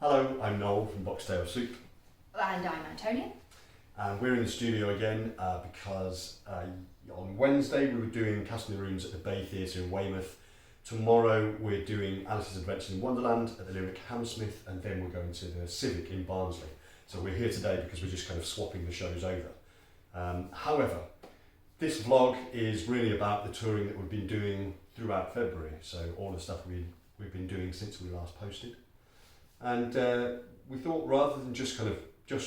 Hello, I'm Noel from Boxtail Soup. And I'm Antonia. And we're in the studio again because on Wednesday we were doing Casting the Runes at the Bay Theatre in Weymouth. Tomorrow we're doing Alice's Adventures in Wonderland at the Lyric Hammersmith, and then we're going to the Civic in Barnsley. So we're here today because we're just kind of swapping the shows over. However, this vlog is really about the touring that we've been doing throughout February. So all the stuff we've been doing since we last posted. And we thought rather than just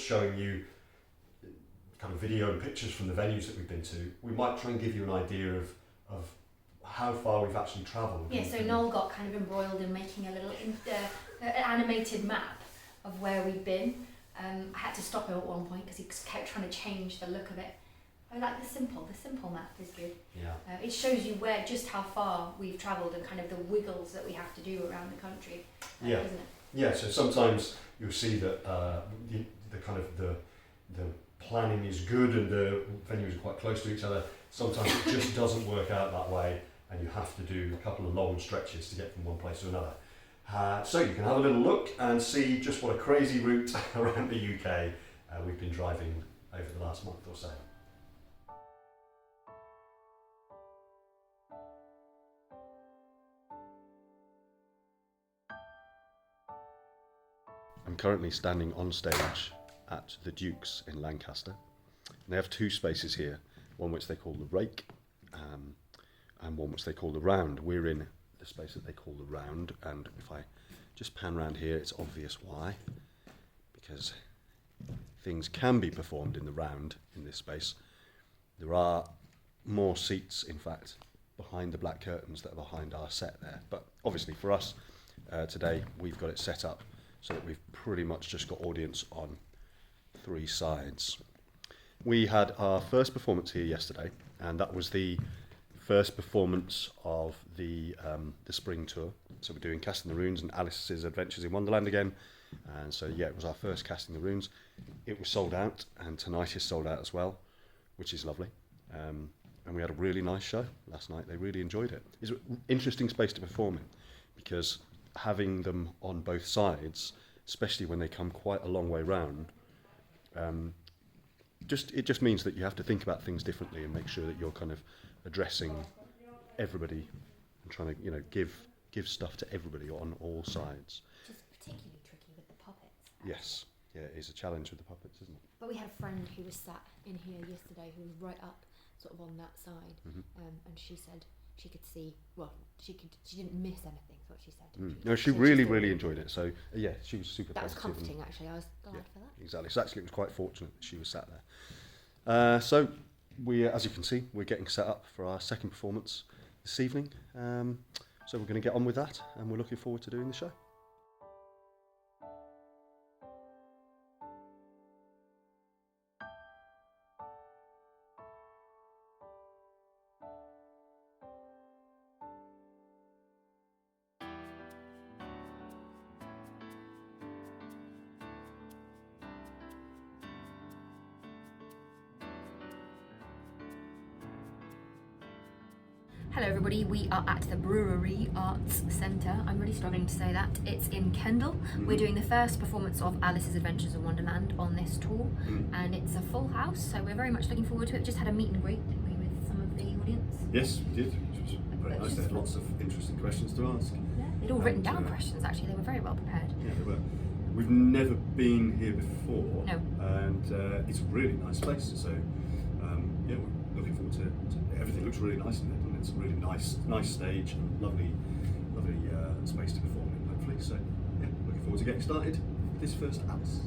showing you kind of video and pictures from the venues that we've been to, we might try and give you an idea of how far we've actually travelled. Yeah, so Noel got kind of embroiled in making a little animated map of where we've been. I had to stop him at one point because he kept trying to change the look of it. I like the simple map is good. Yeah. It shows you just how far we've travelled and kind of the wiggles that we have to do around the country, yeah. Isn't it? Yeah, so sometimes you'll see that the planning is good and the venues are quite close to each other. Sometimes it just doesn't work out that way, and you have to do a couple of long stretches to get from one place to another. So you can have a little look and see just what a crazy route around the UK we've been driving over the last month or so. I'm currently standing on stage at the Duke's in Lancaster. And they have two spaces here, one which they call the Rake and one which they call the Round. We're in the space that they call the Round, and if I just pan around here, it's obvious why, because things can be performed in the Round in this space. There are more seats, in fact, behind the black curtains that are behind our set there. But obviously for us today, we've got it set up so that we've pretty much just got audience on three sides. We had our first performance here yesterday, and that was the first performance of the spring tour. So we're doing Casting the Runes and Alice's Adventures in Wonderland again. And so yeah, it was our first Casting the Runes. It was sold out, and tonight is sold out as well, which is lovely. And we had a really nice show last night. They really enjoyed it. It's an interesting space to perform in, because having them on both sides, especially when they come quite a long way round, it just means that you have to think about things differently and make sure that you're kind of addressing everybody and trying to give stuff to everybody on all sides. Which is particularly tricky with the puppets. Yes, yeah, it is a challenge with the puppets, isn't it? But we had a friend who was sat in here yesterday who was right up sort of on that side, and she said she could see, she didn't miss anything, is what she said. No, she really enjoyed it. So yeah, she was super that was positive. comforting, actually. I was glad for that. Exactly. So actually it was quite fortunate that she was sat there. So we, as you can see, we're getting set up for our second performance this evening. So we're going to get on with that, and we're looking forward to doing the show. Hello everybody, we are at the Brewery Arts Centre. I'm really struggling to say that. It's in Kendal. We're doing the first performance of Alice's Adventures in Wonderland on this tour, and it's a full house, so we're very much looking forward to it. Just had a meet and greet, didn't we, with some of the audience? Yes, we did, which was very nice. They had lots of interesting questions to ask. Yeah, they'd all written down questions, actually. They were very well prepared. Yeah, they were. We've never been here before, No. And it's a really nice place, so yeah, we're looking forward to everything. Looks really nice in there, and it's a really nice stage and lovely space to perform in, hopefully. So yeah, looking forward to getting started with this first Alice.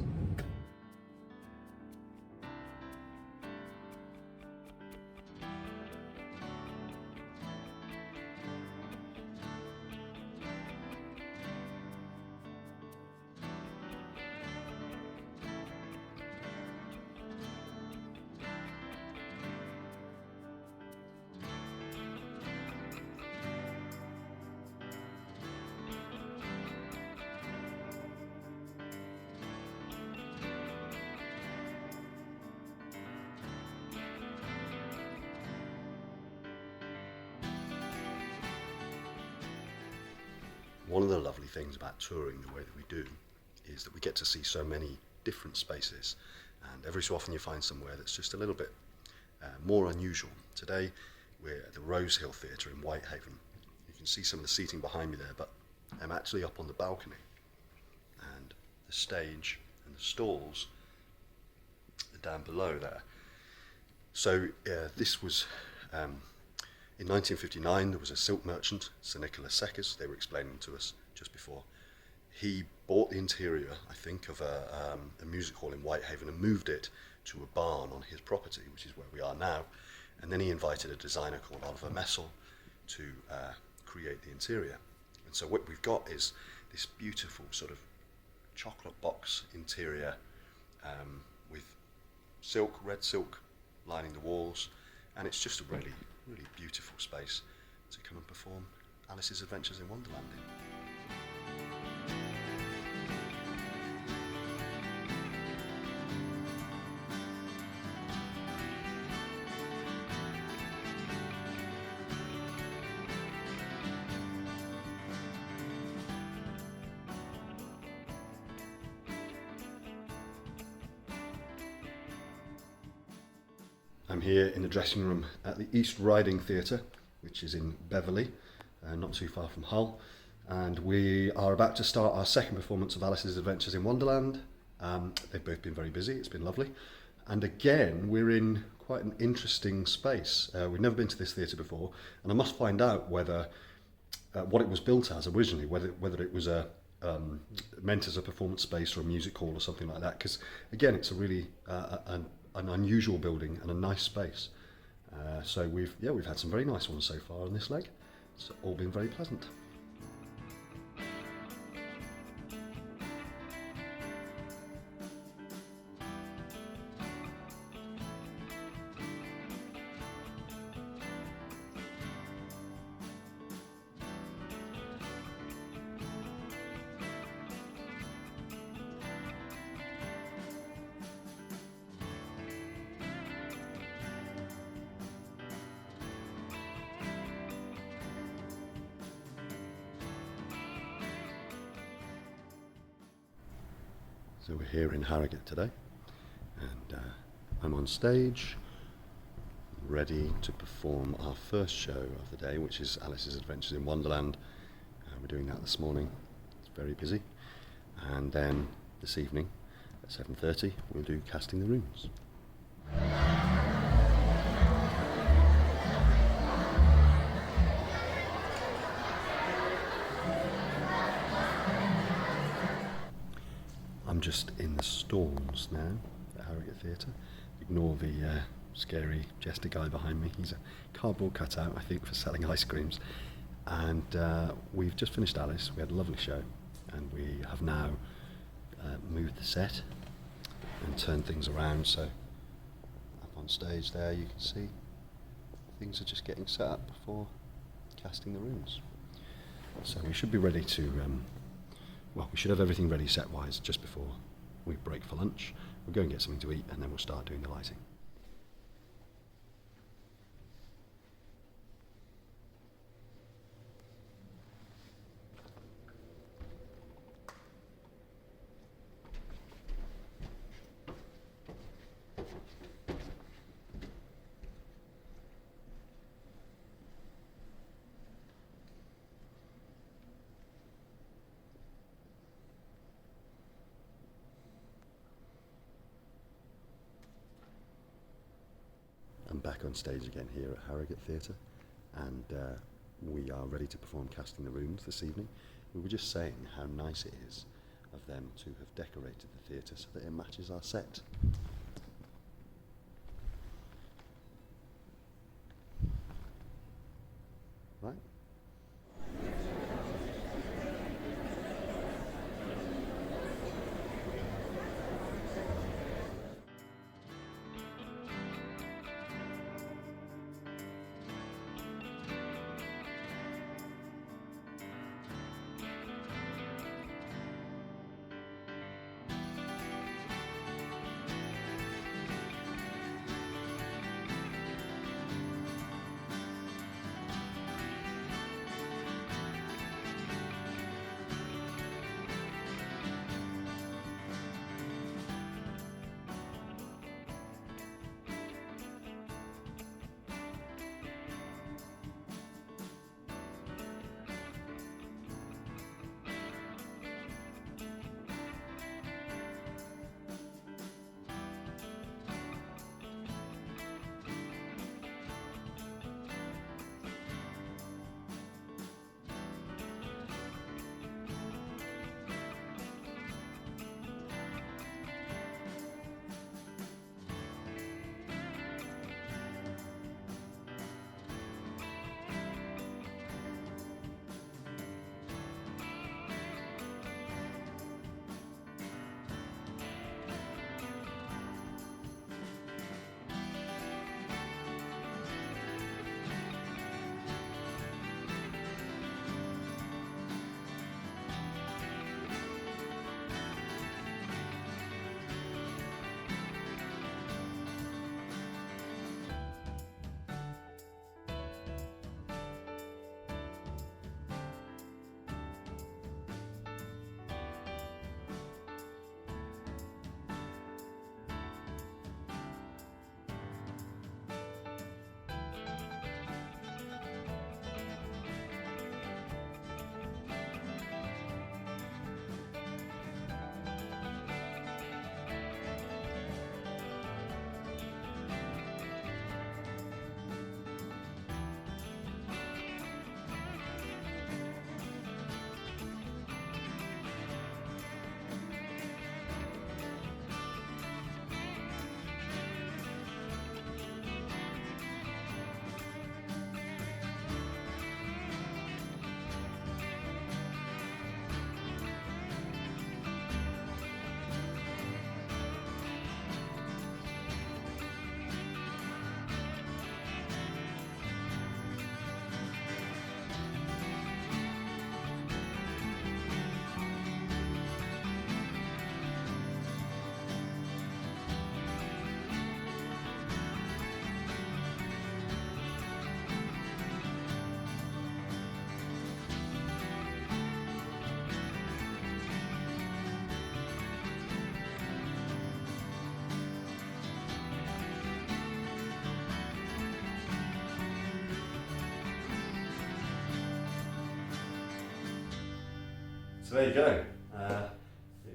One of the lovely things about touring the way that we do is that we get to see so many different spaces, and every so often you find somewhere that's just a little bit more unusual. Today we're at the Rosehill Theatre in Whitehaven. You can see some of the seating behind me there, but I'm actually up on the balcony, and the stage and the stalls are down below there. So this was, in 1959, there was a silk merchant, Sir Nicholas Seckers, they were explaining to us just before. He bought the interior, I think, of a music hall in Whitehaven and moved it to a barn on his property, which is where we are now. And then he invited a designer called Oliver Messel to create the interior. And so what we've got is this beautiful sort of chocolate box interior with silk, red silk, lining the walls. And it's just a really, really beautiful space to come and perform Alice's Adventures in Wonderland in. I'm here in the dressing room at the East Riding Theatre, which is in Beverly, not too far from Hull, and we are about to start our second performance of Alice's Adventures in Wonderland. They've both been very busy, it's been lovely, and again we're in quite an interesting space. We've never been to this theatre before, and I must find out whether what it was built as originally, whether it was meant as a performance space or a music hall or something like that, because again it's a really an unusual building and a nice space. So we've had some very nice ones so far on this leg. It's all been very pleasant. So we're here in Harrogate today, and I'm on stage, ready to perform our first show of the day, which is Alice's Adventures in Wonderland. We're doing that this morning. It's very busy. And then this evening at 7:30 we'll do Casting the Rooms. I'm just in the stalls now at Harrogate Theatre. Ignore the scary jester guy behind me. He's a cardboard cutout, I think, for selling ice creams. And we've just finished Alice. We had a lovely show, and we have now moved the set and turned things around. So up on stage there, you can see things are just getting set up for Casting the Rooms. So we should be ready to we should have everything ready set-wise just before we break for lunch. We'll go and get something to eat, and then we'll start doing the lighting. I'm back on stage again here at Harrogate Theatre, and we are ready to perform Casting the Rooms this evening. We were just saying how nice it is of them to have decorated the theatre so that it matches our set. Right? So there you go.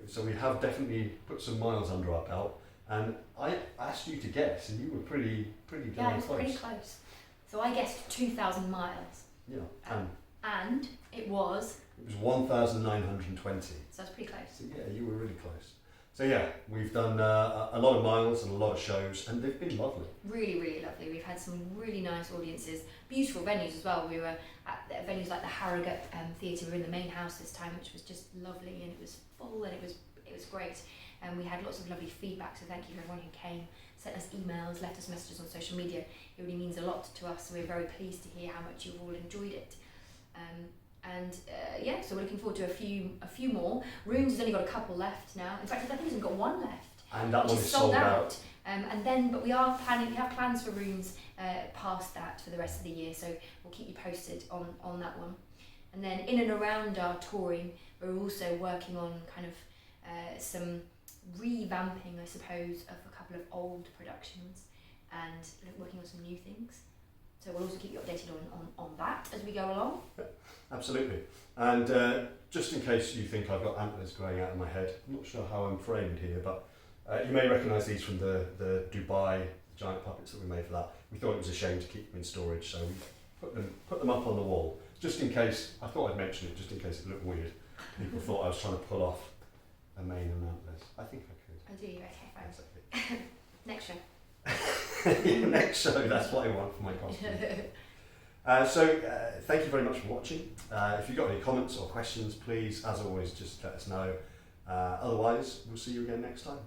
So we have definitely put some miles under our belt, and I asked you to guess, and you were pretty Yeah, darn it was close. pretty close. So I guessed 2,000 miles, Yeah, and it was. it was 1,920. So that's pretty close. So yeah, you were really close. So yeah, we've done a lot of miles and a lot of shows, and they've been lovely. Really, really lovely. We've had some really nice audiences, beautiful venues as well. We were at venues like the Harrogate Theatre. We were in the main house this time, which was just lovely, and it was full, and it was great. And we had lots of lovely feedback. So thank you for everyone who came, sent us emails, left us messages on social media. It really means a lot to us. So we're very pleased to hear how much you've all enjoyed it. Yeah, so we're looking forward to a few more. Rooms has only got a couple left now. In fact, I think it's only got one left. And that which one is is sold out. But we have plans for rooms past that for the rest of the year, so we'll keep you posted on that one. And then in and around our touring, we're also working on kind of some revamping, I suppose, of a couple of old productions and working on some new things. So we'll also keep you updated on that as we go along. Absolutely. And just in case you think I've got antlers growing out of my head, I'm not sure how I'm framed here, but you may recognise these from the Dubai giant puppets that we made for that. We thought it was a shame to keep them in storage, so we put them up on the wall, just in case. I thought I'd mention it, just in case it looked weird. People thought I was trying to pull off a mane and antlers. I think I could. I do, okay, fine. Exactly. Next show. Next show, that's what I want for my costume. Thank you very much for watching. If you've got any comments or questions, please, as always, just let us know. Otherwise, we'll see you again next time.